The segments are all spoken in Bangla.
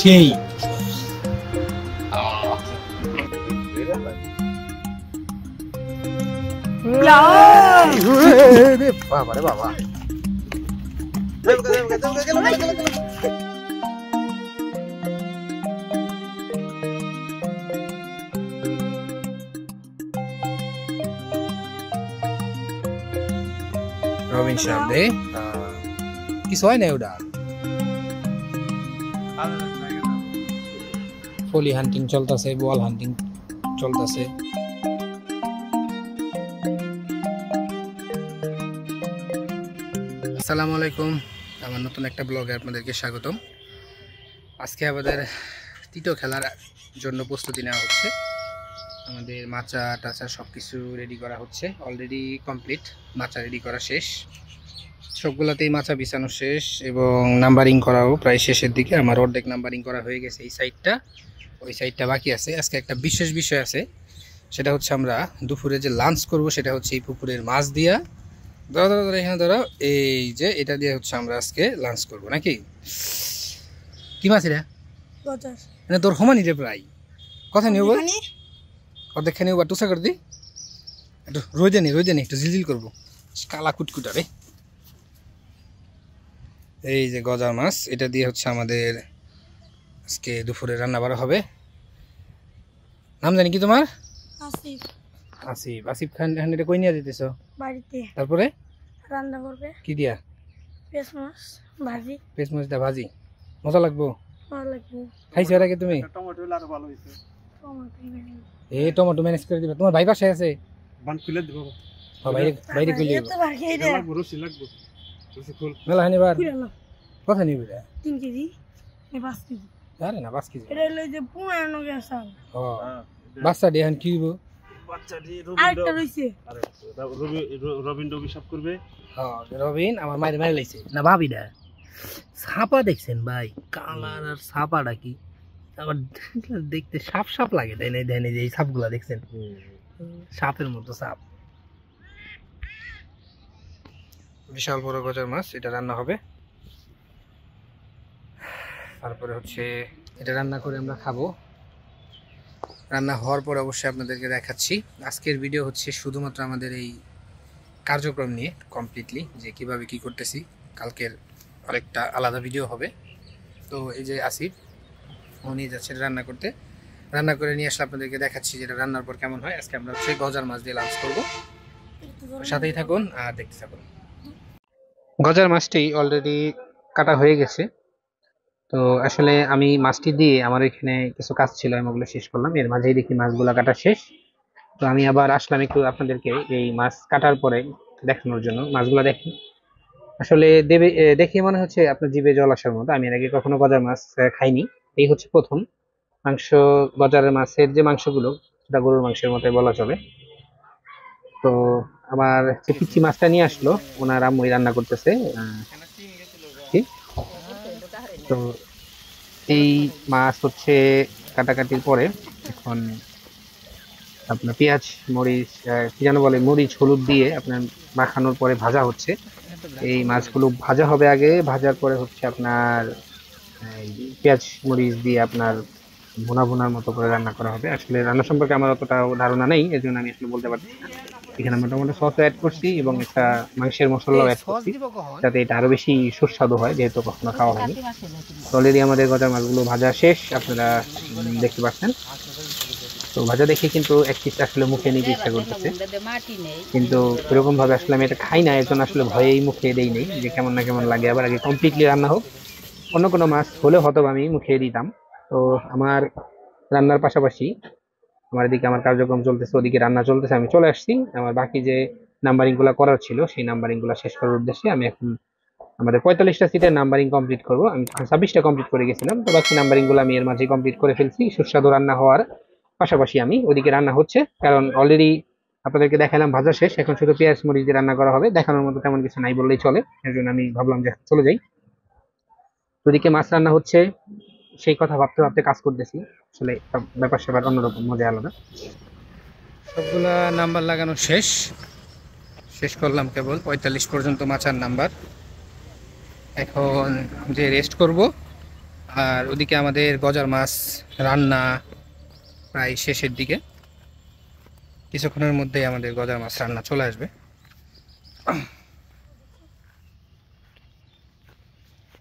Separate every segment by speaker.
Speaker 1: সেই বাবা রে বাবা রবিন সামনে কিছু হয় না ওটা ফলি হান্টিং চলতেছে বল হান্টিং চলতেছে আসসালামু আলাইকুম আমার নতুন একটা ব্লগে আপনাদেরকে স্বাগতম আজকে আমাদের টিটো খেলার জন্য প্রস্তুতি নেওয়া হচ্ছে আমাদের মাচা টাচা সবকিছু রেডি করা হচ্ছে অলরেডি কমপ্লিট মাচা রেডি করা শেষ সবগুলাতেই মাচা বিছানো শেষ এবং নাম্বারিং করাও প্রায় শেষের দিকে আমার অর্ধেক নাম্বারিং করা হয়ে গেছে এই সাইডটা ওই সাইডটা বাকি আছে আজকে একটা বিশেষ বিষয় আছে সেটা হচ্ছে আমরা দুপুরে যে লাঞ্চ করব সেটা হচ্ছে এই পুকুরের মাছ দিয়া ধরো ধরো ধরো এখানে ধরো এই যে এটা দিয়ে হচ্ছে আমরা আজকে লাঞ্চ করব নাকি কি মাছ এটা মানে তোর সমানই রে প্রায় কথা নিও অর্ধেক খানি ওবার টুসা করে দিই একটু রোজ জানি একটু ঝিলঝিল করবো কালা কুটকুটা রে এই যে গজার মাছ এটা দিয়ে হচ্ছে আমাদের আজকে দুপুরে রান্না বাড়া হবে নাম জানি কি তোমার আসিফ আসিফ আসিফ খান এখন এটা কই নিয়ে যেতেছ বাড়িতে তারপরে রান্না করবে কি দিয়া পেঁয়াজ মাছ ভাজি পেঁয়াজ মাছ দা ভাজি মজা লাগবো ভালো লাগবে খাইছো এর আগে তুমি টমেটো আরো ভালো হইছে এই টমেটো ম্যানেজ করে দিবা তোমার ভাই পাশে আছে বান খুলে দিব বাইরে বাইরে খুলে দিব লাগবো রসি লাগবো রসি ফুল মেলা হানি বার কথা নিবি রে 3 কেজি এ 5 কেজি আরে না 5 কেজি এটা লই যে পুরানো গেছে ও বাচ্চা দেখান কি হইব বাচ্চা দি আরেকটা রইছে আরে রবিন সব করবে হ্যাঁ রবিন আমার মাইরে মাইরে লাইছে না ভাবিডা ছাপা দেখছেন ভাই কালার আর ছাপাটা কি আবার দেখতে সাপ সাপ লাগে তাই না দেন এই সাপগুলা দেখছেন সাপের মতো সাপ বিশাল বড় গজার মাছ এটা রান্না হবে তারপরে হচ্ছে এটা রান্না করে আমরা খাবো রান্না হওয়ার পর অবশ্যই আপনাদেরকে দেখাচ্ছি আজকের ভিডিও হচ্ছে শুধুমাত্র আমাদের এই কার্যক্রম নিয়ে কমপ্লিটলি যে কিভাবে কি করতেছি কালকের আরেকটা আলাদা ভিডিও হবে তো এই যে আসিফ উনি যাচ্ছে রান্না করতে রান্না করে নিয়ে আসলে আপনাদেরকে দেখাচ্ছি যেটা রান্নার পর কেমন হয় আজকে আমরা হচ্ছে গজার মাছ দিয়ে লাঞ্চ করবো সাথেই থাকুন আর দেখতে থাকুন গজার মাছটি অলরেডি কাটা হয়ে গেছে তো আসলে আমি মাছটি দিয়ে আমার এখানে কিছু কাজ ছিল আমি ওগুলো শেষ করলাম এর মাঝেই দেখি মাছগুলো কাটা শেষ তো আমি আবার আসলাম একটু আপনাদেরকে এই মাছ কাটার পরে দেখানোর জন্য মাছগুলো দেখি আসলে দেখে মনে হচ্ছে আপনার জিভে জল আসার মতো আমি এর আগে কখনো গজার মাছ খাইনি এই হচ্ছে প্রথম মাংস গজারের মাছের যে মাংসগুলো সেটা গরুর মাংসের মতো বলা চলে তো আমার যে পিচ্ছি মাছটা নিয়ে আসলো ওনার আম্মুই রান্না করতেছে তো এই মাছ হচ্ছে কাটাকাটির পরে এখন আপনার পেঁয়াজ মরিচ কি যেন বলে মরিচ হলুদ দিয়ে আপনার মাখানোর পরে ভাজা হচ্ছে এই মাছগুলো ভাজা হবে আগে ভাজার পরে হচ্ছে আপনার পেঁয়াজ মরিচ দিয়ে আপনার ভুনা ভুনার মতো করে রান্না করা হবে আসলে রান্না সম্পর্কে আমার অতটা ধারণা নেই এই জন্য আমি আসলে বলতে পারছি না এখানে আমরা টমেটো সস অ্যাড করছি এবং একটা মাংসের মশলাও অ্যাড করছি যাতে এটা আরো বেশি সুস্বাদু হয় যেহেতু কখনো খাওয়া হয়নি অলরেডি আমাদের গজার মাছগুলো ভাজা শেষ আপনারা দেখতে পাচ্ছেন তো ভাজা দেখে কিন্তু এক পিস আসলে মুখে নিতে ইচ্ছা করতেছে কিন্তু এরকম ভাবে আসলে আমি এটা খাই না এর জন্য আসলে ভয়েই মুখে দেই নেই যে কেমন না কেমন লাগে আবার আগে কমপ্লিটলি রান্না হোক অন্য কোনো মাছ হলেও হয়তো আমি মুখে দিতাম তো আমার রান্নার পাশাপাশি আমার এদিকে আমার কার্যক্রম চলতেছে ওদিকে রান্না চলতেছে আমি চলে আসছি আমার বাকি যে নাম্বারিং গুলা করার ছিল সেই নাম্বারিং গুলা শেষ করার উদ্দেশ্যে আমি এখন আমাদের 45টা সিটের নাম্বারিং কমপ্লিট করবো আমি 26টা কমপ্লিট করে গেছিলাম তো বাকি নাম্বারিং গুলো আমি এর মাঝে কমপ্লিট করে ফেলছি সুস্বাদু রান্না হওয়ার পাশাপাশি আমি ওদিকে রান্না হচ্ছে কারণ অলরেডি আপনাদেরকে দেখালাম ভাজা শেষ এখন শুধু পেঁয়াজ মরিচ দিয়ে রান্না করা হবে দেখানোর মতো তেমন কিছু নাই বললেই চলে এর জন্য আমি ভাবলাম যে চলে যাই ওদিকে মাছ রান্না হচ্ছে সেই কথা ভাবতে ভাবতে কাজ করতেছি আসলে ব্যাপার স্যাপার অন্যরকম মজা আলাদা সবগুলা নাম্বার লাগানো শেষ করলাম, কেবল 45 পর্যন্ত মাচার নাম্বার। এখন যে রেস্ট করব, আর ওদিকে আমাদের গজার মাছ রান্না প্রায় শেষের দিকে। কিছুক্ষণের মধ্যেই আমাদের গজার মাছ রান্না চলে আসবে।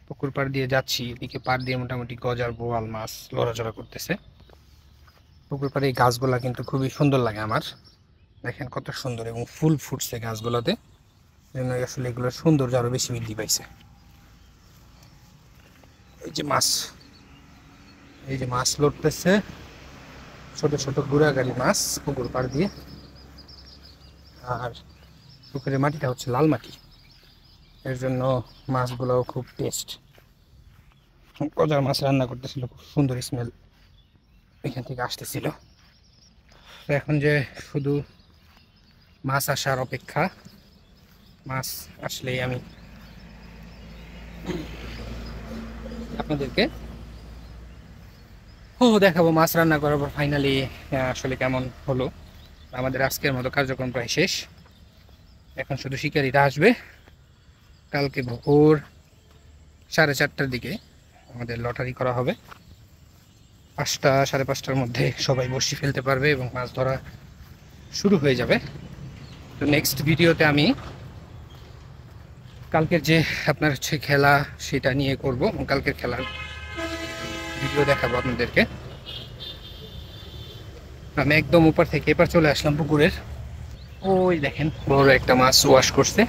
Speaker 1: পুকুর পাড় দিয়ে যাচ্ছি, এদিকে পাড় দিয়ে মোটামুটি গজার বোয়াল মাছ লড়াচড়া করতেছে। পুকুর পাড়ে এই গাছগুলা কিন্তু খুবই সুন্দর লাগে আমার, দেখেন কত সুন্দর, এবং ফুল ফুটছে গাছগুলোতে, জন্য আসলে এগুলোর সৌন্দর্য আরো বেশি বৃদ্ধি পাইছে। এই যে মাছ লড়তেছে, ছোট ছোট গুড়াগাড়ি মাছ পুকুর পাড় দিয়ে। আর পুকুরের মাটিটা হচ্ছে লাল মাটি, এর জন্য মাছগুলোও খুব টেস্ট। গজার মাছ রান্না করতেছিল, খুব সুন্দর স্মেল এখান থেকে আসতেছিল। এখন যে শুধু মাছ আসার অপেক্ষা, মাছ আসলেই আমি আপনাদেরকে দেখাবো মাছ রান্না করার পর ফাইনালি আসলে কেমন হলো। আমাদের আজকের মতো কার্যক্রম প্রায় শেষ, এখন শুধু শিকারীরা আসবে। কালকে ভোর 4:30টার দিকে আমাদের লটারি করা হবে, 5টা 5:30টার মধ্যে সবাই বড়শি ফেলতে পারবে এবং মাছ ধরা শুরু হয়ে যাবে। তো নেক্সট ভিডিওতে আমি কালকের যে আপনার হচ্ছে খেলা সেটা নিয়ে করব, এবং কালকের খেলার ভিডিও দেখাবো আপনাদেরকে। আমি একদম উপর থেকে এবার চলে আসলাম পুকুরের, ওই দেখেন বড় একটা মাছ ওয়াশ করছে।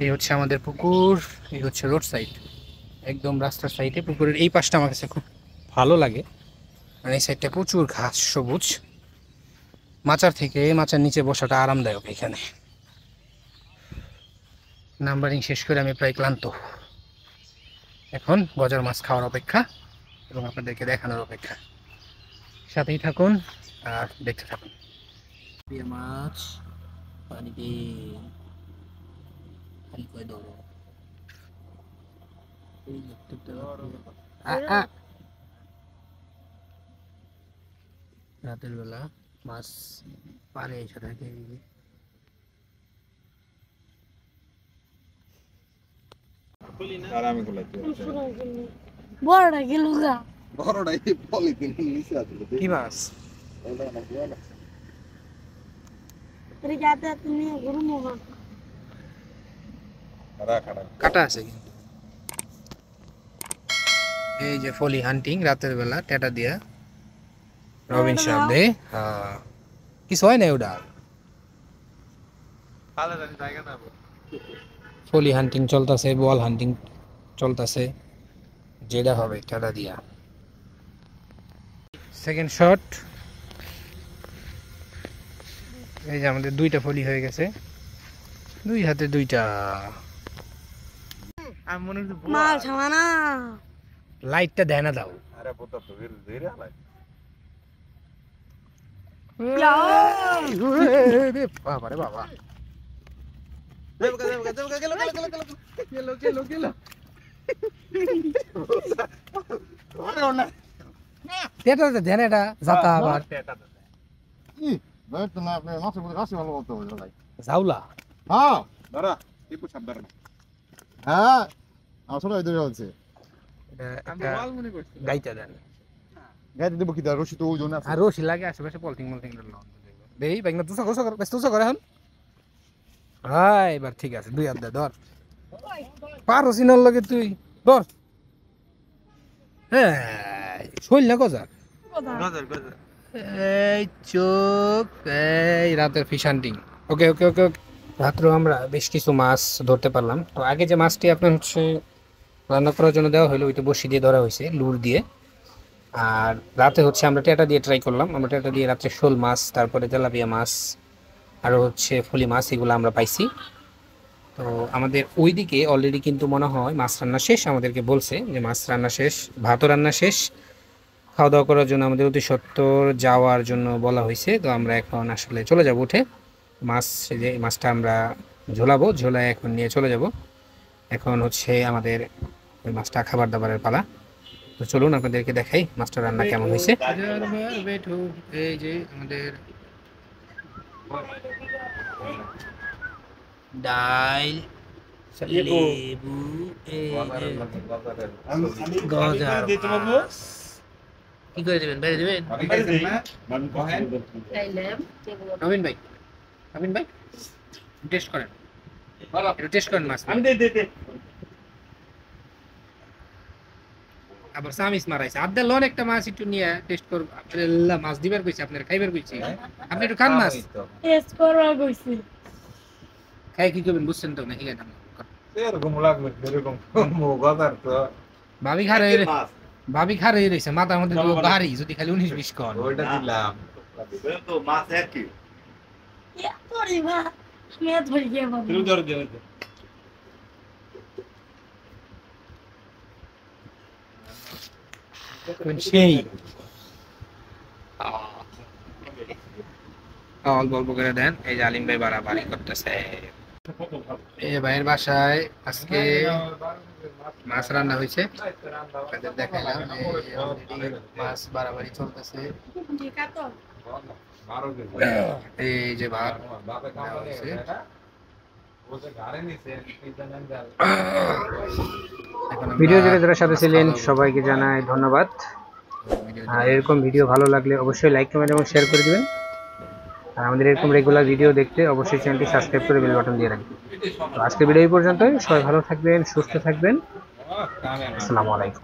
Speaker 1: এই হচ্ছে আমাদের পুকুর, এই হচ্ছে রোড সাইড, একদম রাস্তার সাইডে। পুকুরের এই পাশটা আমার কাছে খুব ভালো লাগে, মানে এই সাইডটা প্রচুর ঘাস সবুজ। মাচার থেকে মাচার নিচে বসাটা আরামদায়ক। এখানে নাম্বারিং শেষ করে আমি প্রায় ক্লান্ত, এখন গজার মাছ খাওয়ার অপেক্ষা এবং আপনাদেরকে দেখানোর অপেক্ষা। সাথেই থাকুন আর দেখতে থাকুন। মাছ পানিতে রাতের বেলা মাছ পারে এসে থাকে।
Speaker 2: বড়টা গেল গা,
Speaker 3: বড়টাই পলিথিন নিচে আছে
Speaker 1: কি মাছ?
Speaker 2: যাতে তুমি গরু মোবা
Speaker 1: কাটা আছে কিন্তু। এই যে ফলি হান্টিং রাতের বেলা টেটা দিয়া রবিন শব্দে, কিছু হয় না ওটা। ফলি হান্টিং চলতেছে, বল হান্টিং চলতেছে, যেটা হবে টেটা দিয়া। সেকেন্ড শট, এই যে আমাদের 2টা ফলি হয়ে গেছে, 2 হাতে 2টা।
Speaker 2: মাল ছামানা
Speaker 1: লাইটটা দেয় না দাও। বাবা রে বাবা, ধ্যান এটা যাতা আবার ঝাউলা।
Speaker 3: হ্যাঁ দাঁড়া একটু সাবধান। হ্যাঁ আসলে ওই দূরে হচ্ছে
Speaker 1: গাইতে দেন,
Speaker 3: গাইতে দেবো কি দাঁড়া, রশি তো ওই জন্য আছে।
Speaker 1: আর রশি লাগে আশেপাশে পলিথিন মলিথিন দেই বাইক না তুসা করে বেশ তুসা করে এখন। হ্যাঁ এবার ঠিক আছে, 2 হাত দে ধর, পারো সিনার লাগে তুই ধর। হ্যাঁ শৈল না গজার, এই চোখ, এই রাতের ফিশ হান্টিং। ওকে ওকে ওকে ওকে। রাত্রে আমরা বেশ কিছু মাছ ধরতে পারলাম। তো আগে যে মাছটি আপনার হচ্ছে রান্না করার জন্য দেওয়া হলো, ওইটা বসি দিয়ে ধরা হয়েছে লুর দিয়ে। আর রাতে হচ্ছে আমরা টেটা দিয়ে ট্রাই করলাম, আমরা টেটা দিয়ে রাত্রে শোল মাছ, তারপরে তেলাপিয়া মাছ, আরও হচ্ছে ফলি মাছ, এগুলো আমরা পাইছি। তো আমাদের ওইদিকে অলরেডি কিন্তু মনে হয় মাছ রান্না শেষ, আমাদেরকে বলছে যে মাছ রান্না শেষ, ভাতও রান্না শেষ। খাওয়া দাওয়া করার জন্য আমাদের অতি সত্বর যাওয়ার জন্য বলা হয়েছে। তো আমরা এখন আসলে চলে যাব উঠে, মাছ যে মাছটা আমরা ঝোলাবো, ঝোলায় এখন নিয়ে চলে যাব। এখন হচ্ছে আমাদের ওই মাছটা খাবার দাবারের পালা। তো চলুন আপনাদেরকে দেখাই মাছটা রান্না কেমন হয়েছে। এই যে আমাদের ডাল, লেবু, গজার মাছ। কি করে দেবেন? বাইরে দেবেন? নবীন ভাই, নবীন ভাই টেস্ট করেন, একটু টেস্ট করেন মাছ। আবার সামিস মারাইছে আদা লোন একটা মাছ একটু নিয়ে টেস্ট করব। আল্লাহ মাছ দিবার কইছে, আপনার খাইবার কইছে, আপনি একটু খান মাছ।
Speaker 2: টেস্ট করবা কইছি।
Speaker 1: খাই কি করবেন বুঝছেন তো নাকি?
Speaker 3: এরকম লাগবে এরকম গজার তো
Speaker 1: ভাবি খারে ভাবি খারে রইছে মাথার মধ্যে গাড়ি যদি খালি 19-20 কর
Speaker 3: ওইটা দিলাম
Speaker 4: তো মাছ একই
Speaker 2: এত রিবা আমি ধরে গিয়ে বাবা
Speaker 4: তুমি ধরে দেবে
Speaker 1: কোন সেই অল্প অল্প করে দেন। এই যে আলিম ভাই বাড়াবাড়ি করতেছে। এই যে ভাইয়ের বাসায় আজকে মাছ রান্না হয়েছে, আপনাদের দেখাইলাম। মাছ বাড়াবাড়ি চলতেছে। এই যে ভাত হয়েছে। ভিডিও জুড়ে যারা সাথে ছিলেন সবাইকে জানাই ধন্যবাদ। আর এরকম ভিডিও ভালো লাগলে অবশ্যই লাইক, কমেন্ট এবং শেয়ার করে দিবেন। আর আমাদের এরকম রেগুলার ভিডিও দেখতে অবশ্যই চ্যানেলটি সাবস্ক্রাইব করে বেল বাটন দিয়ে রাখবেন। তো আজকে ভিডিও এই পর্যন্তই। সবাই ভালো থাকবেন, সুস্থ থাকবেন। আসসালামু আলাইকুম।